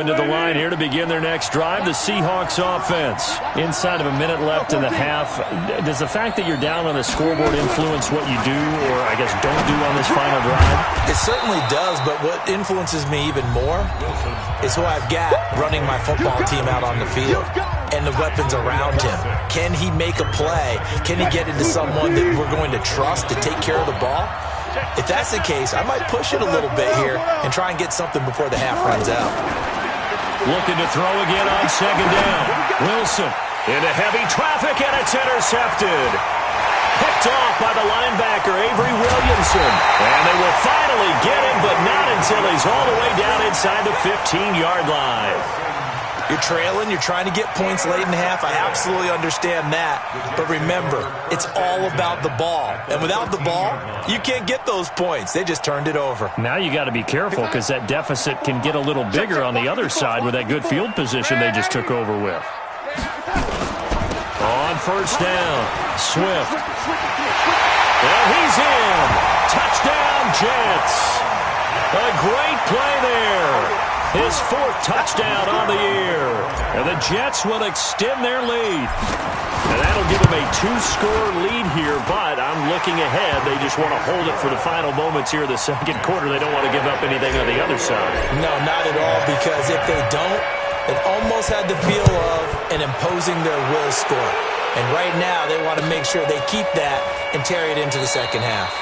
Into the line here to begin their next drive, the Seahawks offense. Inside of a minute left in the half, does the fact that you're down on the scoreboard influence what you do, or I guess don't do on this final drive? It certainly does, but what influences me even more is who I've got running my football team out on the field and the weapons around him. Can he make a play? Can he get into someone that we're going to trust to take care of the ball? If that's the case, I might push it a little bit here and try and get something before the half runs out. Looking to throw again on second down. Wilson into heavy traffic, and it's intercepted. Picked off by the linebacker, Avery Williamson. And they will finally get him, but not until he's all the way down inside the 15-yard line. You're trailing, you're trying to get points late in half. I absolutely understand that. But remember, it's all about the ball. And without the ball, you can't get those points. They just turned it over. Now you got to be careful because that deficit can get a little bigger on the other side with that good field position they just took over with. On first down, Swift. And he's in. Touchdown, Jets. A great play there. His fourth touchdown on the year. And the Jets will extend their lead. And that'll give them a two-score lead here, but I'm looking ahead. They just want to hold it for the final moments here of the second quarter. They don't want to give up anything on the other side. No, not at all, because if they don't, it almost had the feel of an imposing their will score. And right now, they want to make sure they keep that and carry it into the second half.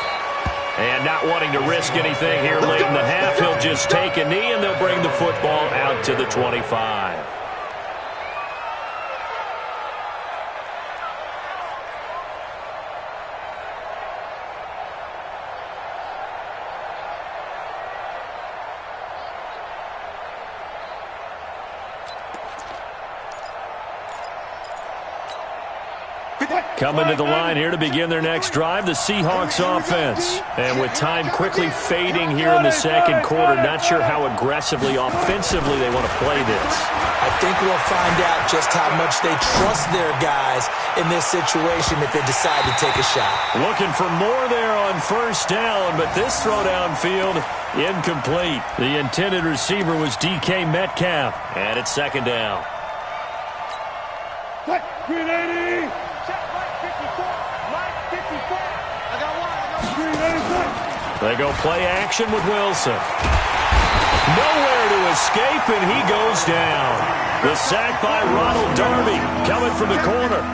And not wanting to risk anything here late in the half, he'll just take a knee, and they'll bring the football out to the 25. Coming to the line here to begin their next drive, the Seahawks offense. And with time quickly fading here in the second quarter, not sure how aggressively, offensively they want to play this. I think we'll find out just how much they trust their guys in this situation if they decide to take a shot. Looking for more there on first down, but this throw downfield incomplete. The intended receiver was DK Metcalf, and it's second down. Green 80. They go play action with Wilson. Nowhere to escape, and he goes down. The sack by Ronald Darby coming from the corner.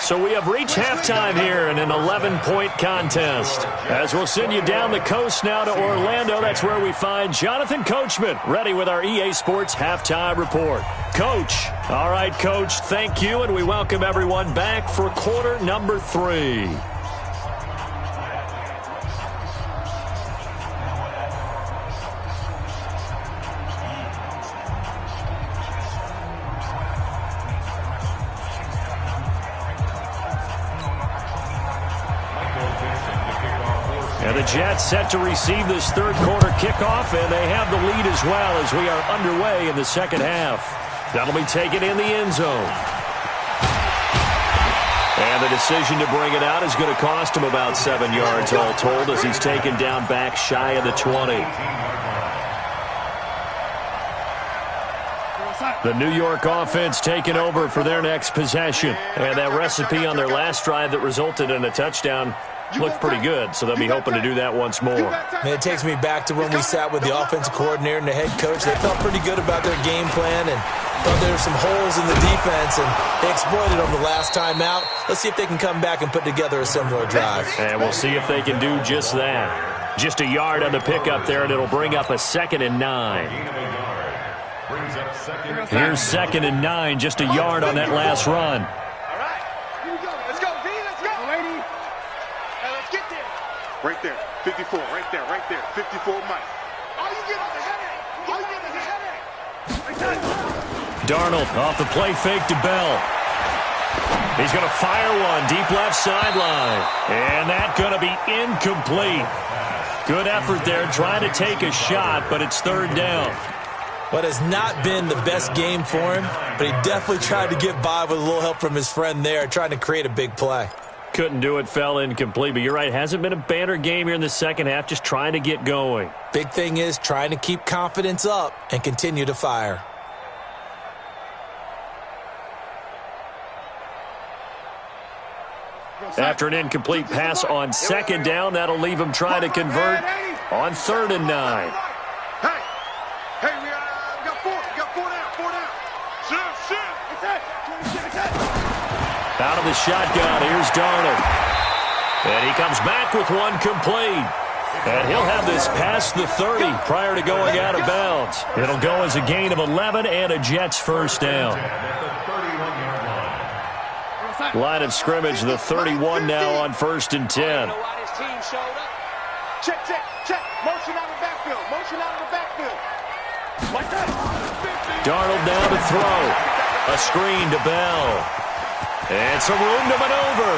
So we have reached halftime here in an 11-point contest. As we'll send you down the coast now to Orlando, that's where we find Jonathan Coachman, ready with our EA Sports Halftime Report. Coach. All right, Coach, thank you, and we welcome everyone back for quarter number 3. And the Jets set to receive this third quarter kickoff, and they have the lead as well as we are underway in the second half. That'll be taken in the end zone. And the decision to bring it out is going to cost him about 7 yards all told as he's taken down back shy of the 20. The New York offense taking over for their next possession. And that recipe on their last drive that resulted in a touchdown looked pretty good, so they'll be hoping to do that once more. And it takes me back to when we sat with the offensive coordinator and the head coach. They felt pretty good about their game plan and thought there were some holes in the defense, and they exploited them the last time out. Let's see if they can come back and put together a similar drive. And we'll see if they can do just that. Just a yard on the pickup there, and it'll bring up a 2nd and 9. Here's 2nd and 9, just a yard on that last run. Right there, 54, right there, 54, Mike. All you get is a headache. All you get is a headache. Darnold off the play fake to Bell. He's going to fire one deep left sideline. And that's going to be incomplete. Good effort there trying to take a shot, but it's third down. What has not been the best game for him, but he definitely tried to get by with a little help from his friend there, trying to create a big play. couldn't do it, fell incomplete. But you're right, hasn't been a banner game here in the second half, just trying to get going. Big thing is trying to keep confidence up and continue to fire. After an incomplete pass on second down, that'll leave him trying to convert on 3rd and 9. Hey, we got four down. Sit. Out of the shotgun, here's Darnold. And he comes back with one complete. And he'll have this past the 30 prior to going out of bounds. It'll go as a gain of 11 and a Jets first down. Line of scrimmage, the 31 now on 1st and 10. Check. Motion out of the backfield. Like that. Darnold now to throw. A screen to Bell. And some room to maneuver.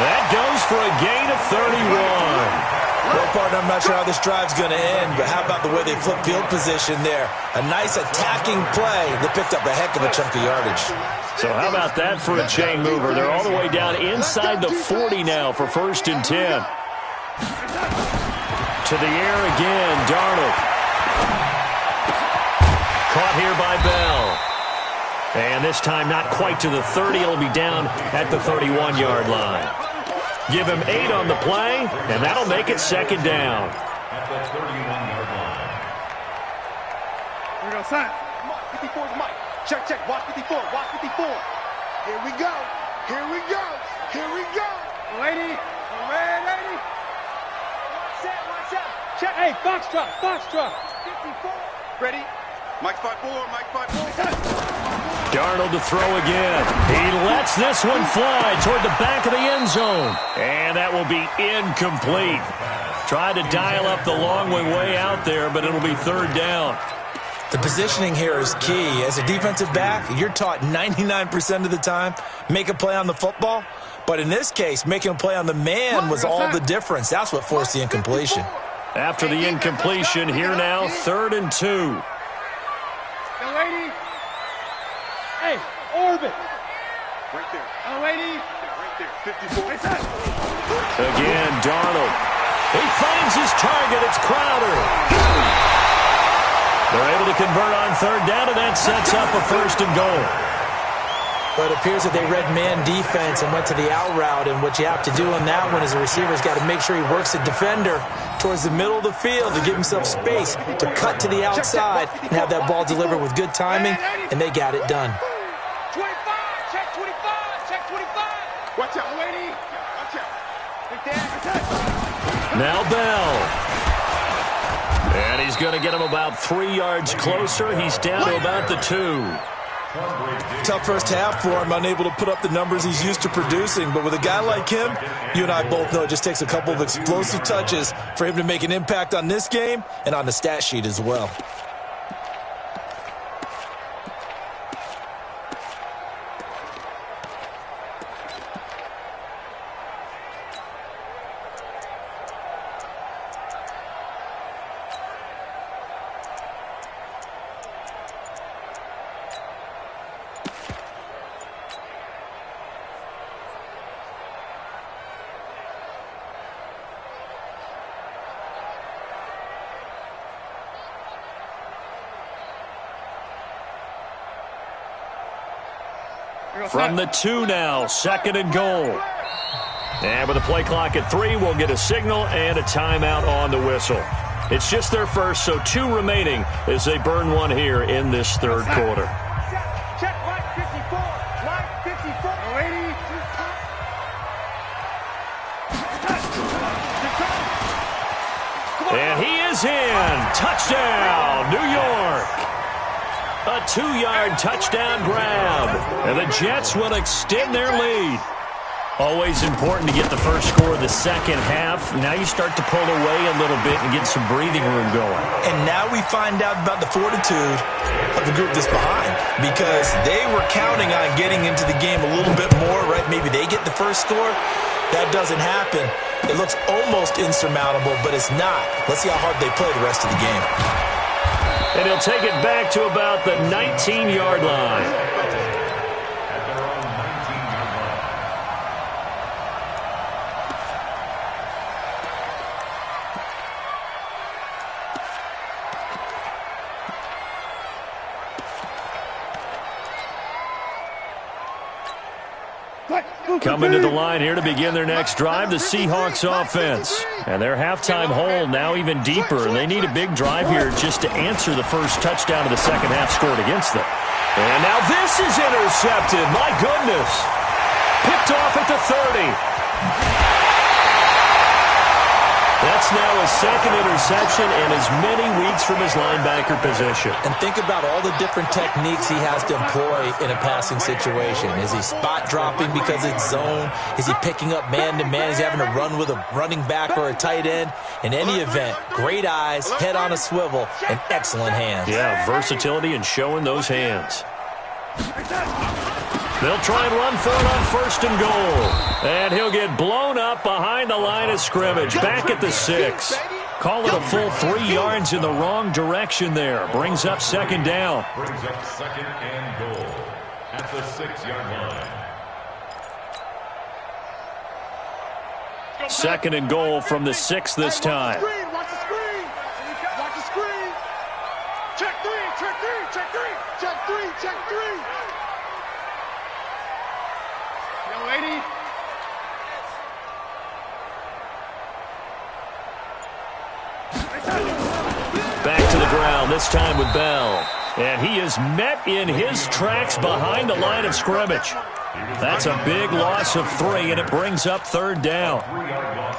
That goes for a gain of 31. Well, partner, I'm not sure how this drive's going to end, but how about the way they flip field position there? A nice attacking play that picked up a heck of a chunk of yardage. So how about that for a chain mover? They're all the way down inside the 40 now for 1st and 10. To the air again, Darnold. Caught here by Bell. And this time not quite to the 30. It'll be down at the 31-yard line. Give him 8 on the play, and that'll make it 2nd down. At the 31-yard line. Here we go, sign. 54 is Mike. Check. Watch 54. Here we go. Lady. Watch out. Check. Hey, Foxtrot. 54. Ready? Mike 5-4. Darnold to throw again. He lets this one fly toward the back of the end zone. And that will be incomplete. Tried to dial up the long way out there, but it'll be 3rd down. The positioning here is key. As a defensive back, you're taught 99% of the time, make a play on the football. But in this case, making a play on the man was all the difference. That's what forced the incompletion. After the incompletion, here now, 3rd and 2. Young lady. Hey, orbit. Right there. Young lady. Right there. 54. Again, Darnold. He finds his target. It's Crowder. They're able to convert on 3rd down, and that sets up a 1st and goal. But it appears that they read man defense and went to the out route, and what you have to do on that one is the receiver's got to make sure he works the defender towards the middle of the field to give himself space to cut to the outside and have that ball delivered with good timing, and they got it done. 25. Check 25. Watch out, lady. Watch out. Right there. Now Bell. And he's going to get him about 3 yards closer. He's down to about the 2. Tough first half for him, unable to put up the numbers he's used to producing. But with a guy like him, you and I both know it just takes a couple of explosive touches for him to make an impact on this game and on the stat sheet as well. From the 2 now, 2nd and goal. And with the play clock at 3, we'll get a signal and a timeout on the whistle. It's just their first, so 2 remaining as they burn one here in this 3rd quarter. Check Mike 54. Lady. And he is in. Touchdown, New York. A 2-yard touchdown grab. And the Jets will extend their lead. Always important to get the first score of the second half. Now you start to pull away a little bit and get some breathing room going. And now we find out about the fortitude of the group that's behind, because they were counting on getting into the game a little bit more, right? Maybe they get the first score. That doesn't happen. It looks almost insurmountable, but it's not. Let's see how hard they play the rest of the game. And he'll take it back to about the 19-yard line. Coming to the line here to begin their next drive, the Seahawks offense. And their halftime hole now even deeper, and they need a big drive here just to answer the first touchdown of the second half scored against them. And now this is intercepted. My goodness. Picked off at the 30. That's now his second interception and as many weeks from his linebacker position. And think about all the different techniques he has to employ in a passing situation. Is he spot dropping because it's zone? Is he picking up man-to-man? Is he having to run with a running back or a tight end? In any event, great eyes, head on a swivel, and excellent hands. Yeah, versatility and showing those hands. They'll try and run for it on first and goal. And he'll get blown up behind the line of scrimmage. Back at the 6. Call it a full 3 yards in the wrong direction there. Brings up second down. Brings up second and goal at the 6-yard line. Second and goal from the 6 this time. Watch the screen. Watch the screen. Check 3. Check 3. Check 3. Check 3. Check 3. Yo, lady. Back to the ground, this time with Bell. And he is met in his tracks behind the line of scrimmage. That's a big loss of 3, and it brings up third down.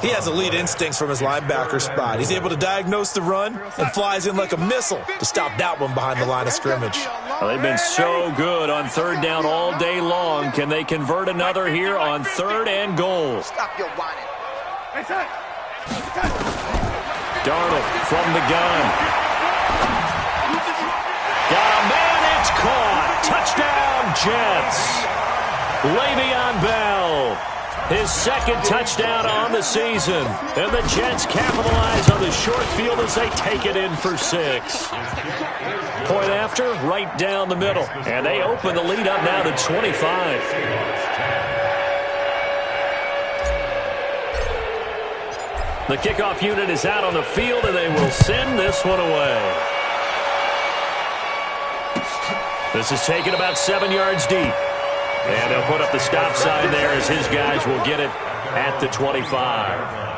He has elite instincts from his linebacker spot. He's able to diagnose the run and flies in like a missile to stop that one behind the line of scrimmage. Well, they've been so good on third down all day long. Can they convert another here on third and goal? Stop your whining. Darnold from the gun. Got a man, it's caught. Touchdown, Jets. Le'Veon Bell, his second touchdown on the season. And the Jets capitalize on the short field as they take it in for 6. Point after, right down the middle. And they open the lead up now to 25. The kickoff unit is out on the field, and they will send this one away. This is taken about 7 yards deep. And they'll put up the stop sign there as his guys will get it at the 25.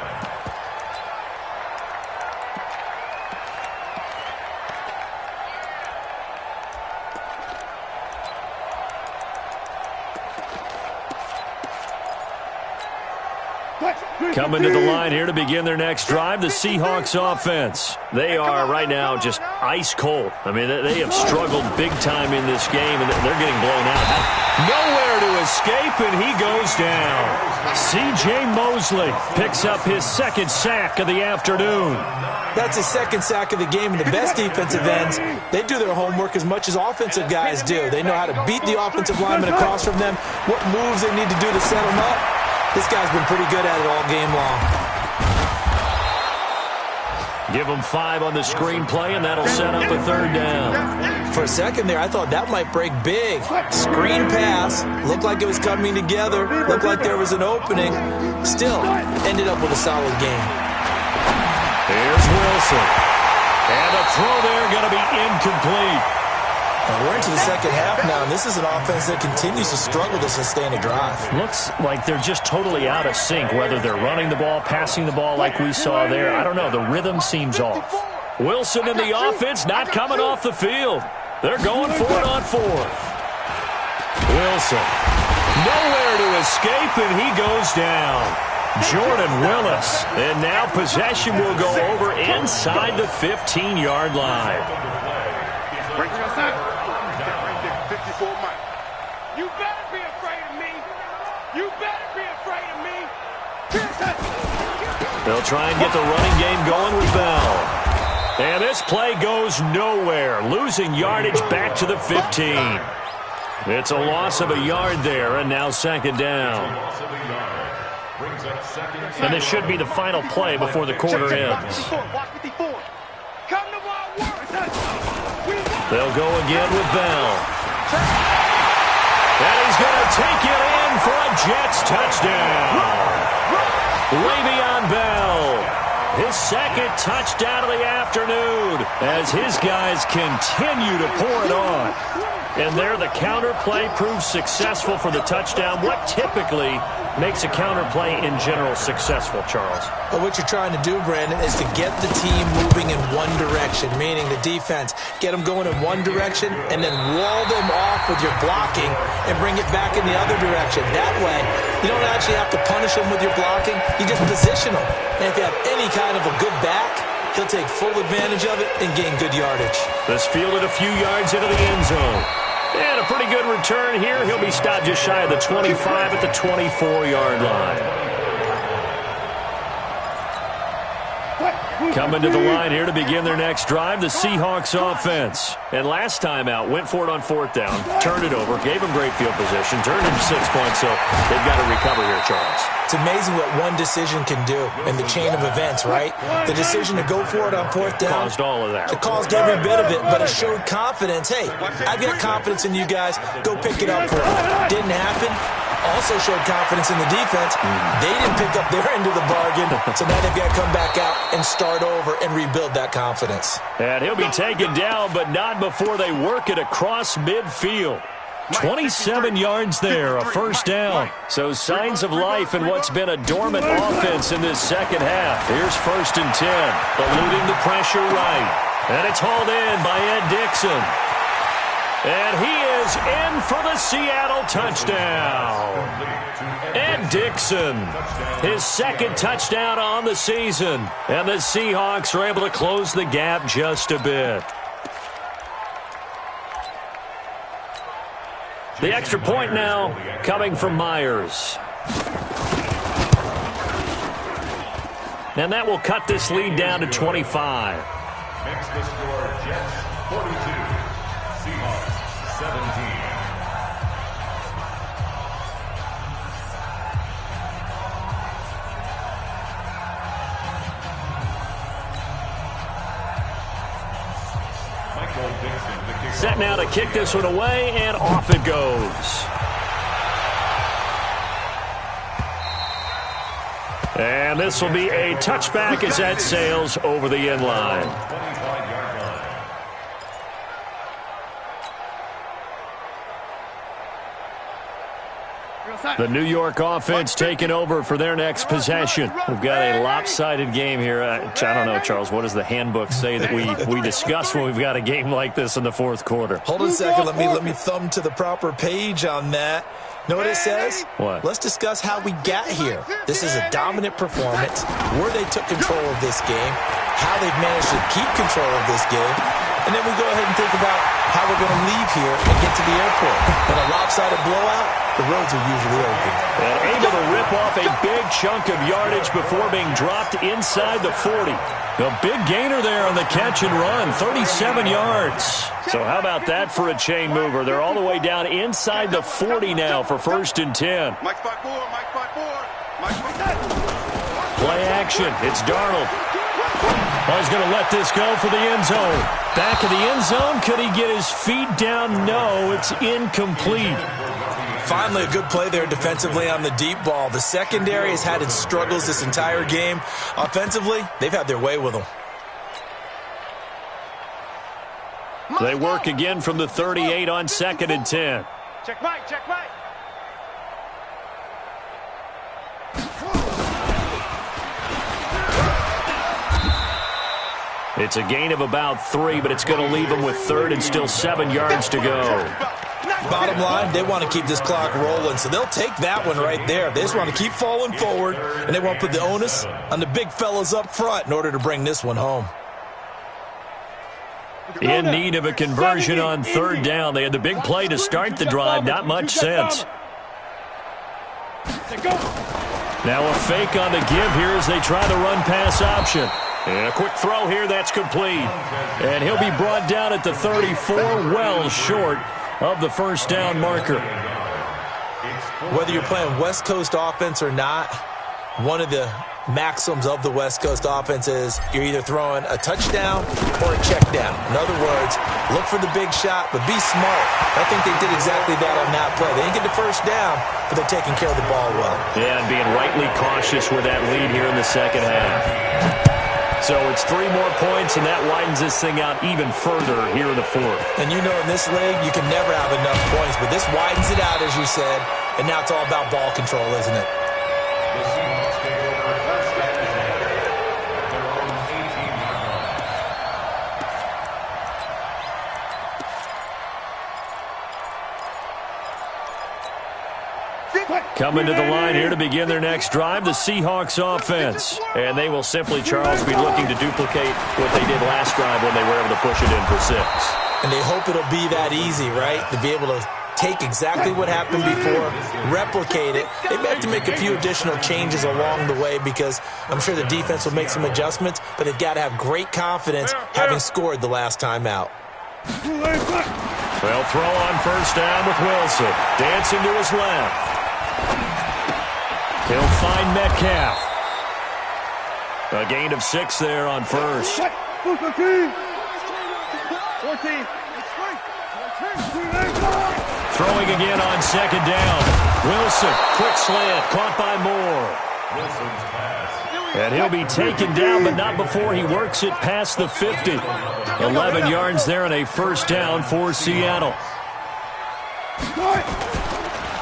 Coming to the line here to begin their next drive, the Seahawks offense. They are right now just ice cold. I mean, they have struggled big time in this game, and they're getting blown out. Nowhere to escape, and he goes down. C.J. Mosley picks up his second sack of the afternoon. That's his second sack of the game, and the best defensive ends, they do their homework as much as offensive guys do. They know how to beat the offensive lineman across from them, what moves they need to do to set them up. This guy's been pretty good at it all game long. Give him 5 on the screenplay, and that'll set up a third down. For a second there, I thought that might break big. Screen pass. Looked like it was coming together. Looked like there was an opening. Still, ended up with a solid game. Here's Wilson. And the throw there going to be incomplete. And we're into the second half now, and this is an offense that continues to struggle to sustain a drive. Looks like they're just totally out of sync, whether they're running the ball, passing the ball like we saw there. I don't know. The rhythm seems off. Wilson in the offense not coming off the field. They're going for it on 4th. Wilson. Nowhere to escape, and he goes down. Jordan Willis. And now possession will go over inside the 15-yard line. Right there, 54 Mike. You better be afraid of me. You better be afraid of me. They'll try and get the running game going with Bell. And this play goes nowhere. Losing yardage back to the 15. It's a loss of a yard there, and now second down. And this should be the final play before the quarter ends. They'll go again with Bell. And he's going to take it in for a Jets touchdown. Le'Veon Bell, his second touchdown of the afternoon as his guys continue to pour it on. And there the counter play proves successful for the touchdown. What typically makes a counter play in general successful, Charles? But what you're trying to do, Brandon, is to get the team moving in one direction, meaning the defense, get them going in one direction and then wall them off with your blocking and bring it back in the other direction. That way, you don't actually have to punish them with your blocking. You just position them. And if you have any kind of a good back, he'll take full advantage of it and gain good yardage. This fielded a few yards into the end zone. And a pretty good return here. He'll be stopped just shy of the 25 at the 24-yard line. Coming to the line here to begin their next drive, the Seahawks offense. And last time out, went for it on fourth down, turned it over, gave them great field position, turned into 6 points, so they've got to recover here, Charles. It's amazing what one decision can do in the chain of events, right? The decision to go for it on fourth down. Caused all of that. It caused every bit of it, but it showed confidence. Hey, I've got confidence in you guys. Go pick it up for me. Didn't happen. Also showed confidence in the defense. They didn't pick up their end of the bargain, so now they've got to come back out and start over and rebuild that confidence. And he'll be taken down, but not before they work it across midfield. 27 yards there, a first down. So signs of life in what's been a dormant offense in this second half. Here's 1st and 10, eluding the pressure right. And it's hauled in by Ed Dickson. And he is in for the Seattle touchdown. Ed Dickson, his second touchdown on the season. And the Seahawks are able to close the gap just a bit. The extra point now coming from Myers. And that will cut this lead down to 25. Makes the score Jets 42, Seahawks 17. Set now to kick this one away, and off it goes. And this will be a touchback as that sails over the end line. The New York offense taking over for their next possession. We've got a lopsided game here. I don't know, Charles, what does the handbook say that we discuss when we've got a game like this in the fourth quarter? Hold on a second. Let me thumb to the proper page on that. Know what it says? What? Let's discuss how we got here. This is a dominant performance, where they took control of this game, how they've managed to keep control of this game, and then we go ahead and think about how we're going to leave here and get to the airport. In a lopsided blowout, the roads are usually open. And able to rip off a big chunk of yardage before being dropped inside the 40. A big gainer there on the catch and run, 37 yards. So how about that for a chain mover? They're all the way down inside the 40 now for 1st and 10. Mike spot 4, Mike spot 4. Mike spot 4. Play action. It's Darnold. Oh, he's going to let this go for the end zone. Back of the end zone. Could he get his feet down? No, it's incomplete. Finally, a good play there defensively on the deep ball. The secondary has had its struggles this entire game. Offensively, they've had their way with them. They work again from the 38 on 2nd and 10. Check Mike, check Mike. It's a gain of about 3, but it's going to leave them with 3rd and still 7 yards to go. Bottom line, they want to keep this clock rolling, so they'll take that one right there. They just want to keep falling forward, and they want to put the onus on the big fellas up front in order to bring this one home. In need of a conversion on 3rd down. They had the big play to start the drive. Not much sense. Now a fake on the give here as they try the run-pass option. And a quick throw here, that's complete. And he'll be brought down at the 34, well short of the 1st down marker. Whether you're playing West Coast offense or not, one of the maxims of the West Coast offense is you're either throwing a touchdown or a check down. In other words, look for the big shot, but be smart. I think they did exactly that on that play. They didn't get the 1st down, but they're taking care of the ball well. Yeah, and being rightly cautious with that lead here in the second half. So it's 3 more points, and that widens this thing out even further here in the fourth. And you know in this league, you can never have enough points, but this widens it out, as you said, and now it's all about ball control, isn't it? The Seahawks take over first and 10 at their own 18-yard line. Coming to the line here to begin their next drive, the Seahawks offense. And they will simply, Charles, be looking to duplicate what they did last drive when they were able to push it in for 6. And they hope it'll be that easy, right? To be able to take exactly what happened before, replicate it. They may have to make a few additional changes along the way because I'm sure the defense will make some adjustments, but they've got to have great confidence having scored the last time out. They'll throw on first down with Wilson. Dancing to his left. He'll find Metcalf. A gain of 6 there on first. 14. Throwing again on second down. Wilson, quick slant, caught by Moore. Wilson's pass. And he'll be taken down, but not before he works it past the 50. 11 yards there and a first down for Seattle.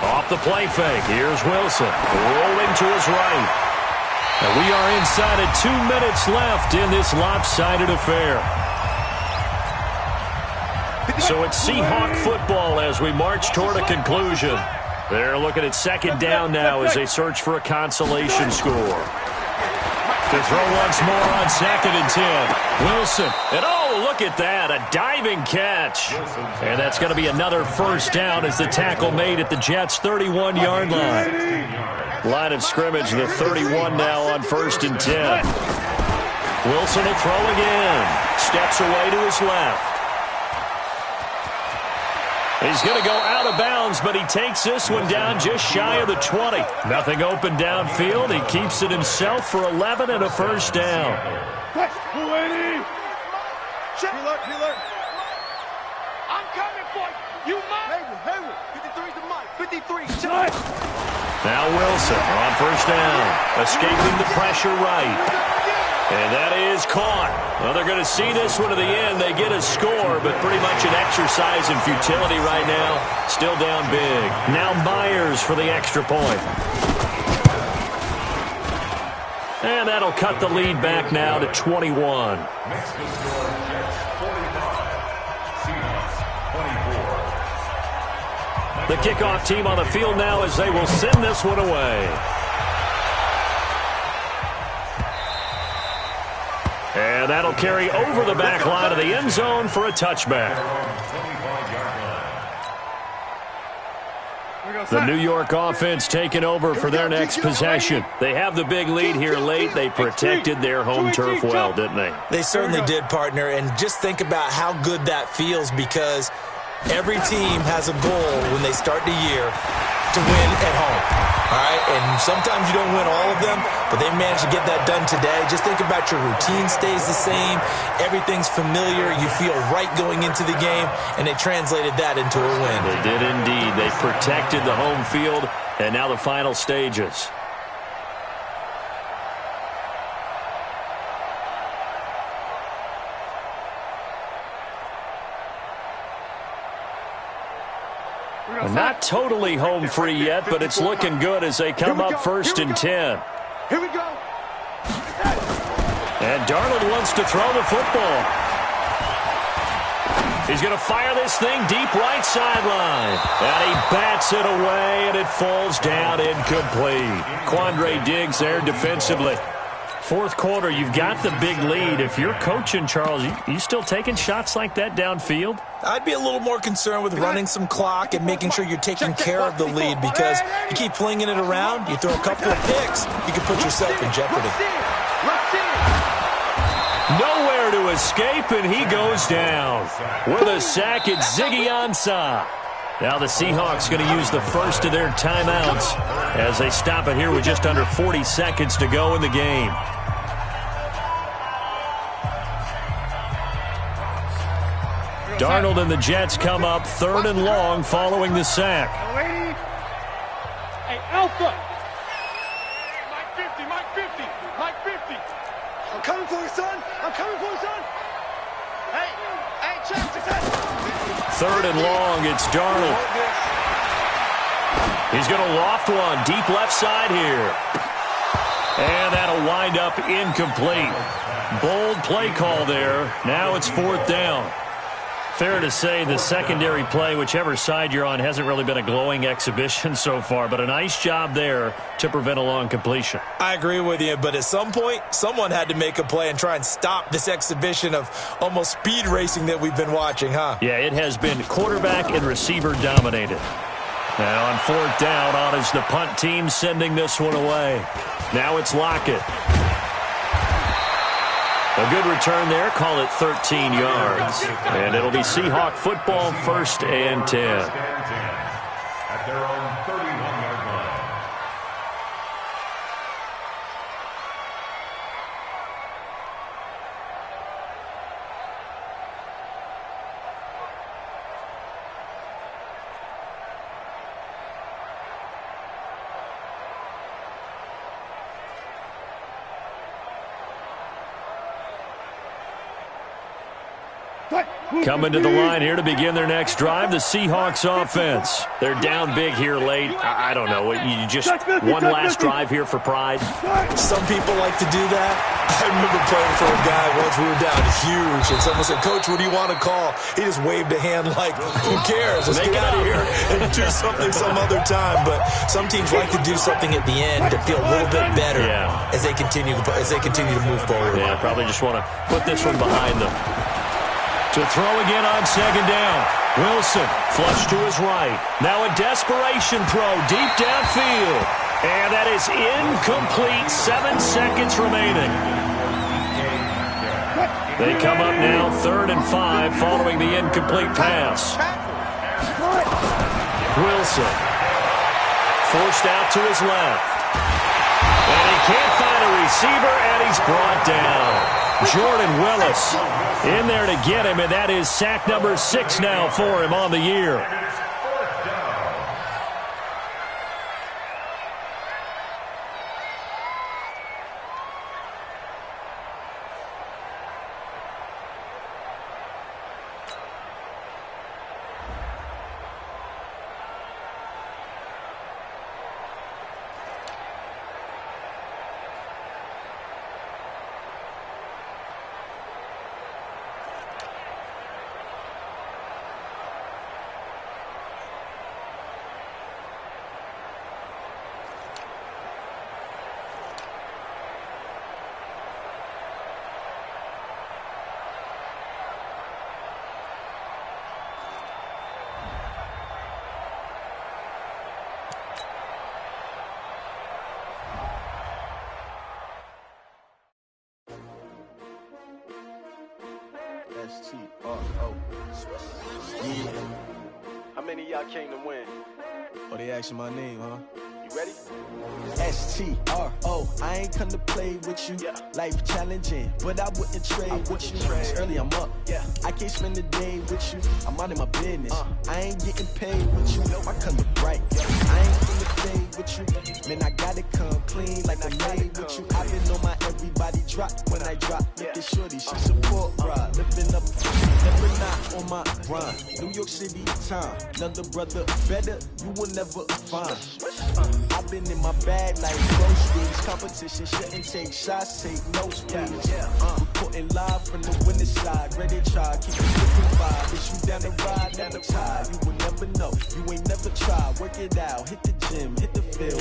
Off the play fake. Here's Wilson. Rolling to his right. And we are inside of 2 minutes left in this lopsided affair. So it's Seahawk football as we march toward a conclusion. They're looking at second down now as they search for a consolation score. To throw once more on second and 10. Wilson. And oh, look at that. A diving catch. And that's going to be another first down as the tackle made at the Jets' 31-yard line. Line of scrimmage, the 31 now on first and 10. Wilson will throw again. Steps away to his left. He's going to go out of bounds, but he takes this one down just shy of the 20. Nothing open downfield. He keeps it himself for 11 and a first down. I'm coming for you. You might. Hayward. 53 to Mike. 53. Now Wilson on first down. Escaping the pressure right. And that is caught. Well, they're going to see this one to the end. They get a score, but pretty much an exercise in futility right now. Still down big. Now Myers for the extra point. And that'll cut the lead back now to 21. Next to score, Jets 45, Seahawks 24. The kickoff team on the field now as they will send this one away. And that'll carry over the back line of the end zone for a touchback. The New York offense taking over for their next possession. They have the big lead here late. They protected their home turf well, didn't they? They certainly did, partner, and just think about how good that feels because every team has a goal when they start the year to win at home. All right, and sometimes you don't win all of them, but they managed to get that done today. Just think about your routine stays the same. Everything's familiar. You feel right going into the game, and they translated that into a win. They did indeed. They protected the home field, and now the final stages. Not totally home free yet, but it's looking good as they come up first and 10. Here we go. And Darnold wants to throw the football. He's going to fire this thing deep right sideline. And he bats it away, and it falls down incomplete. Quandre Diggs there defensively. Fourth quarter, you've got the big lead. If you're coaching, Charles, you still taking shots like that downfield? I'd be a little more concerned with running some clock and making sure you're taking care of the lead because you keep flinging it around, you throw a couple of picks, you can put yourself in jeopardy. Nowhere to escape, and he goes down. With a sack, it's Ziggy Ansah. Now the Seahawks going to use the first of their timeouts as they stop it here with just under 40 seconds to go in the game. Darnold and the Jets come up third and long following the sack. Hey, Alpha. Mike 50, Mike 50, Mike 50. I'm coming for you, son. I'm coming for you, son. Hey, check. 3rd and long, it's Darnold. He's going to loft one deep left side here. And that'll wind up incomplete. Bold play call there. Now it's 4th down. Fair to say the secondary play, whichever side you're on, hasn't really been a glowing exhibition so far, but a nice job there to prevent a long completion. I agree with you, but at some point, someone had to make a play and try and stop this exhibition of almost speed racing that we've been watching, huh? Yeah, it has been quarterback and receiver dominated. Now on 4th down, on is the punt team sending this one away. Now it's Lockett. A good return there. Call it 13 yards. And it'll be Seahawk football, 1st and 10. At their own 31-yard line. Coming to the line here to begin their next drive, the Seahawks offense. They're down big here late. I don't know. You just one last drive here for pride? Some people like to do that. I remember playing for a guy once we were down huge, and someone said, "Coach, what do you want to call?" He just waved a hand like, who cares? Let's get out of here and do something some other time. But some teams like to do something at the end to feel a little bit better as they continue to move forward. Yeah, probably just want to put this one behind them. To throw again on 2nd down. Wilson, flush to his right. Now a desperation throw deep downfield. And that is incomplete. 7 seconds remaining. They come up now 3rd and 5 following the incomplete pass. Wilson forced out to his left. And he can't find a receiver, and he's brought down. Jordan Willis in there to get him, and that is sack number 6 now for him on the year. S-T-R-O. Yeah. How many of y'all came to win? Oh, they asking my name, huh? You ready? S-T-R-O. I ain't come to play with you. Yeah. Life challenging, but I wouldn't trade with you. It's early, I'm up. Yeah. I can't spend the day with you. I'm out of my business. I ain't getting paid with you. I come to bright. I ain't finna play with you. Man, I gotta come clean like I'm made with you. I've been on my everybody drop when I drop. Look at shorty, she support ride. Living up, never not on my grind. New York City time. Another brother better, you will never find. I've been in my bag like groceries. Competition shouldn't take shots, take notes, please. Reporting live from the winning side. Ready to try, keep it different vibe. Is you down the ride, down the tide? You will never know, you ain't never tried. Work it out, hit the gym, hit the field.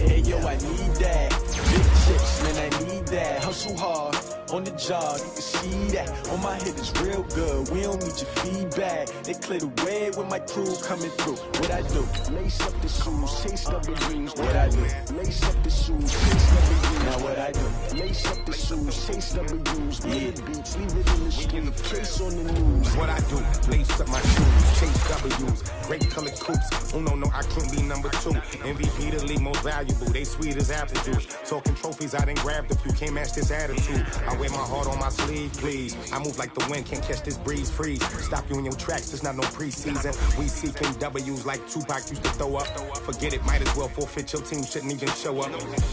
Hey yo, I need that. Big chips, man, I need that. Hustle hard, on the job, you can see that. On my head is real good, we don't need your feedback. They clear the way with my crew coming through. What I do? Lace up the shoes, chase up the dreams. What I do? Lace up the shoes, chase up the dreams. Now what I do? Lace up the shoes, chase up the dreams. Mid beats, leave it in the street, case on the news. What I do? Lace up my shoes, chase W's, great colored coops. Oh no, I can't be number 2. MVP the league most valuable, they sweet as apple juice. Talking trophies, I done grabbed a few, can't match this attitude. I wear my heart on my sleeve, please. I move like the wind, can't catch this breeze, freeze. Stop you in your tracks, it's not no preseason. We seeking W's like Tupac used to throw up. Forget it, might as well forfeit, your team shouldn't even show up.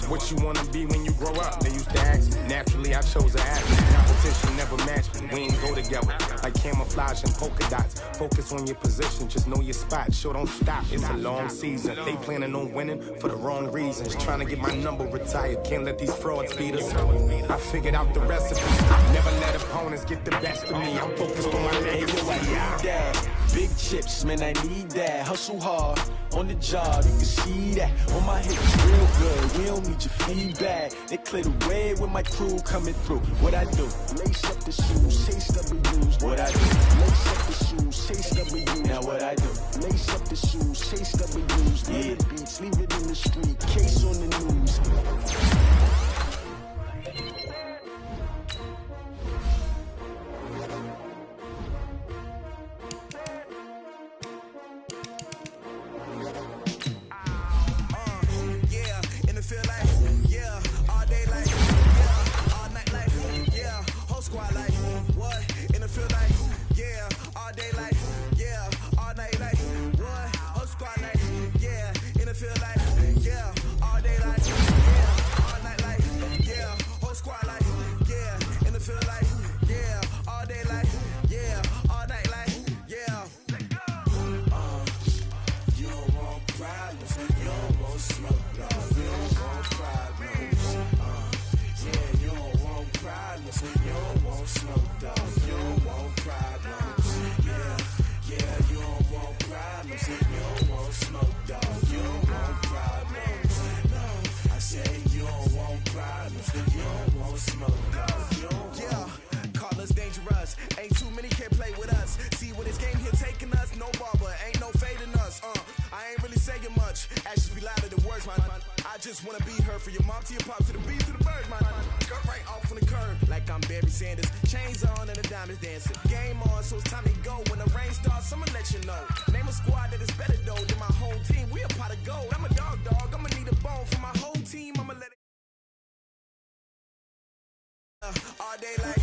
What you wanna be when you grow up? They used to ask, natural Naturally, I chose an athlete. Competition never matched me. We ain't go together. Like camouflage and polka dots. Focus on your position, just know your spot. Sure, don't stop. It's a long season. They planning on winning for the wrong reasons. Trying to get my number retired. Can't let these frauds beat us. I figured out the recipe. Never let opponents get the best of me. I'm focused on my legacy. Big chips, man, I need that. Hustle hard on the job, you can see that. On my hips, real good. We don't need your feedback. They clear the way with my crew coming through. What I do? Lace up the shoes, chase W's. What I do? Lace up the shoes, chase W's. Now what I do? Lace up the shoes, chase W's. Yeah, beats, leave it in the street. Case on the news. Just wanna be her for your mom to your pop to the beat to the bird, man. Cut right off on the curb like I'm Barry Sanders. Chains on and the diamonds dancing. Game on, so it's time to go. When the rain starts, I'ma let you know. Name a squad that is better though than my whole team. We a pot of gold. I'm a dog. I'ma need a bone for my whole team. I'ma let it all day like.